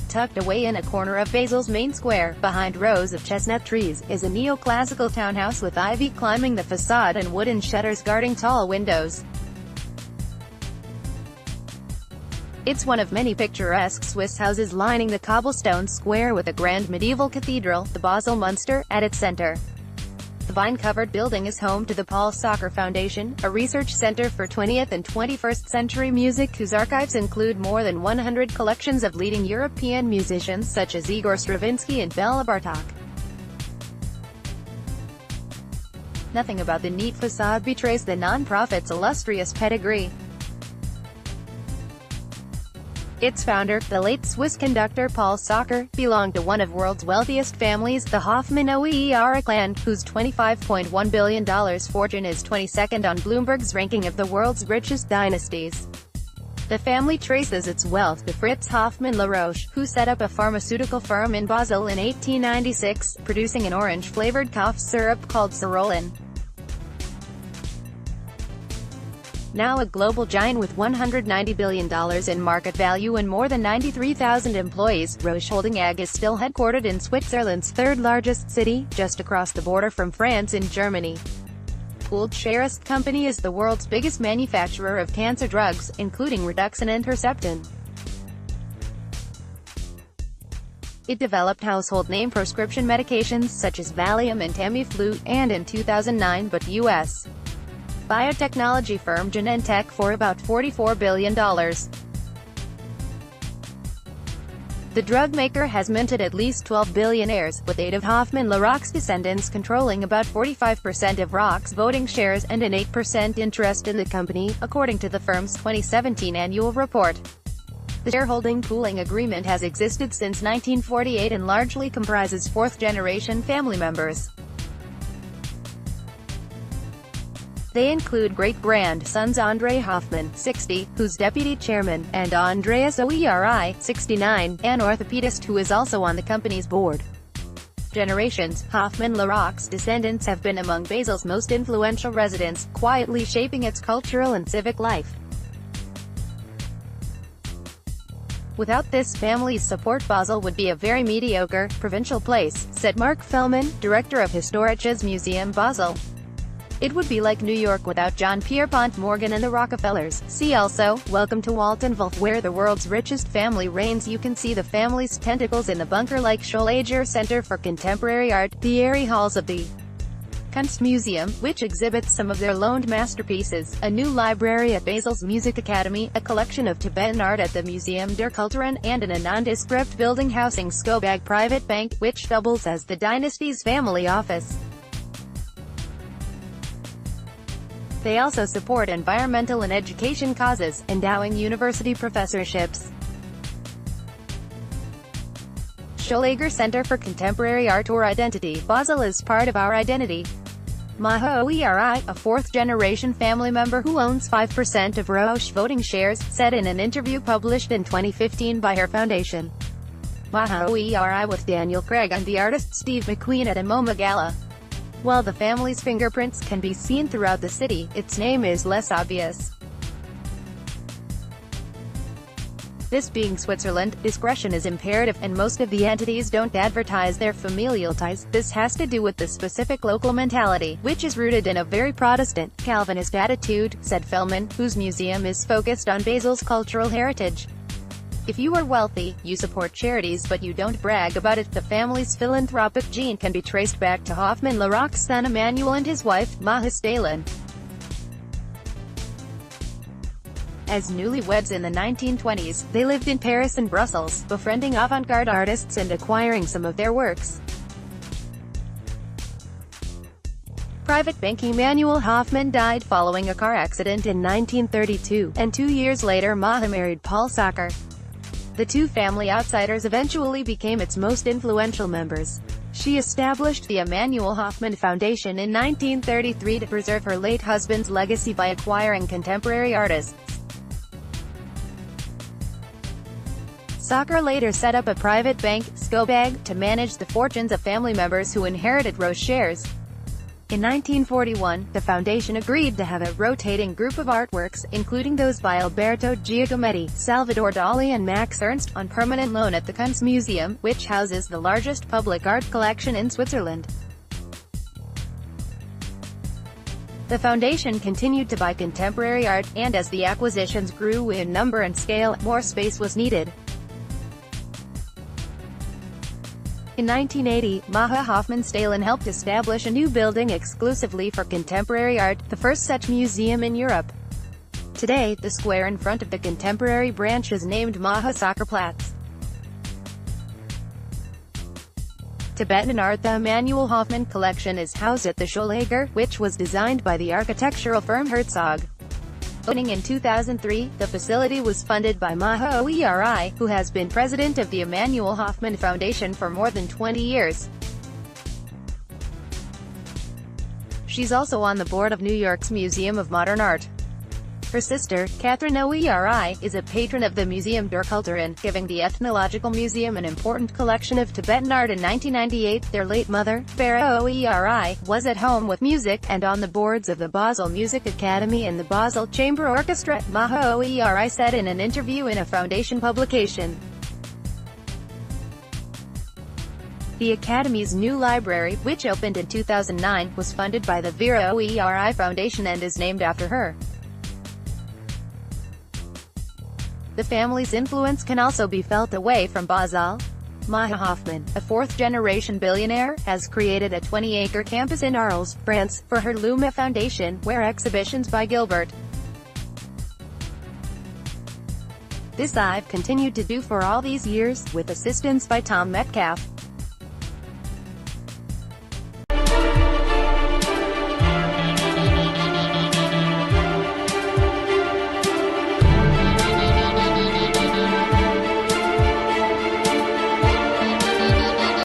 Tucked away in a corner of Basel's main square, behind rows of chestnut trees, is a neoclassical townhouse with ivy climbing the facade and wooden shutters guarding tall windows. It's one of many picturesque Swiss houses lining the cobblestone square with a grand medieval cathedral, the Basel Munster, at its center. The vine-covered building is home to the Paul Sacher Foundation, a research center for 20th and 21st century music whose archives include more than 100 collections of leading European musicians such as Igor Stravinsky and Bela Bartok. Nothing about the neat facade betrays the non-profit's illustrious pedigree. Its founder, the late Swiss conductor Paul Sacher, belonged to one of the world's wealthiest families, the Hoffmann-Oehrl clan, whose $25.1 billion fortune is 22nd on Bloomberg's ranking of the world's richest dynasties. The family traces its wealth to Fritz Hoffmann-La-Roche, who set up a pharmaceutical firm in Basel in 1896, producing an orange-flavored cough syrup called Sirolin. Now a global giant with $190 billion in market value and more than 93,000 employees, Roche Holding AG is still headquartered in Switzerland's third-largest city, just across the border from France and Germany. Picturesque company is the world's biggest manufacturer of cancer drugs, including Reduxan and Herceptin. It developed household name prescription medications such as Valium and Tamiflu, and in 2009 bought U.S. biotechnology firm Genentech for about $44 billion. The drug maker has minted at least 12 billionaires, with 8 of Hoffmann-La-Roche's descendants controlling about 45% of Roche's voting shares and an 8% interest in the company, according to the firm's 2017 annual report. The shareholding pooling agreement has existed since 1948 and largely comprises fourth-generation family members. They include great-grandsons André Hoffmann, 60, who's deputy chairman, and Andreas Oehrl, 69, an orthopedist who is also on the company's board. Generations, Hoffmann-La-Roche's descendants have been among Basel's most influential residents, quietly shaping its cultural and civic life. Without this family's support, Basel would be a very mediocre, provincial place, said Mark Fellman, director of Historisches Museum Basel. It would be like New York without John Pierpont Morgan and the Rockefellers. See also, Welcome to Waltonville, where the world's richest family reigns. You can see the family's tentacles in the bunker-like Scholliger Center for Contemporary Art, the airy halls of the Kunstmuseum, which exhibits some of their loaned masterpieces, a new library at Basel's Music Academy, a collection of Tibetan art at the Museum der Kulturen, and an nondescript building housing Skobag Private Bank, which doubles as the dynasty's family office. They also support environmental and education causes, endowing university professorships. Scholliger Center for Contemporary Art or Identity. Basel is part of our identity. Maha Oehrl, a fourth-generation family member who owns 5% of Roche voting shares, said in an interview published in 2015 by her foundation. Maha Oehrl with Daniel Craig and the artist Steve McQueen at a MoMA gala. While the family's fingerprints can be seen throughout the city, its name is less obvious. This being Switzerland, discretion is imperative, and most of the entities don't advertise their familial ties. This has to do with the specific local mentality, which is rooted in a very Protestant, Calvinist attitude, said Fellman, whose museum is focused on Basel's cultural heritage. If you are wealthy, you support charities but you don't brag about it. The family's philanthropic gene can be traced back to Hoffmann-La-Roche's son Emmanuel and his wife, Maha Stalin. As newlyweds in the 1920s, they lived in Paris and Brussels, befriending avant-garde artists and acquiring some of their works. Private banker Emmanuel Hoffmann died following a car accident in 1932, and 2 years later Maha married Paul Sacher. The two family outsiders eventually became its most influential members. She established the Emmanuel Hoffmann Foundation in 1933 to preserve her late husband's legacy by acquiring contemporary artists. Sacher later set up a private bank, Skobag, to manage the fortunes of family members who inherited Roche shares. In 1941, the foundation agreed to have a rotating group of artworks, including those by Alberto Giacometti, Salvador Dali and Max Ernst, on permanent loan at the Kunstmuseum, which houses the largest public art collection in Switzerland. The foundation continued to buy contemporary art, and as the acquisitions grew in number and scale, more space was needed. In 1980, Maha Hofmannsthalen helped establish a new building exclusively for contemporary art, the first such museum in Europe. Today, the square in front of the contemporary branch is named Maha Sacherplatz. Tibetan art. The Emanuel Hoffmann collection is housed at the Schulager, which was designed by the architectural firm Herzog. Opening in 2003, the facility was funded by Maha Oeri, who has been president of the Emanuel Hoffmann Foundation for more than 20 years. She's also on the board of New York's Museum of Modern Art. Her sister, Catherine Oeri, is a patron of the Museum der Kulturen, giving the Ethnological Museum an important collection of Tibetan art. In 1998, their late mother, Farah Oeri, was at home with music, and on the boards of the Basel Music Academy and the Basel Chamber Orchestra, Maha Oeri said in an interview in a foundation publication. The Academy's new library, which opened in 2009, was funded by the Vera Oeri Foundation and is named after her. The family's influence can also be felt away from Basel. Maha Hoffmann, a fourth-generation billionaire, has created a 20-acre campus in Arles, France, for her Luma Foundation, where exhibitions by Gilbert. This I've continued to do for all these years, with assistance by Tom Metcalf.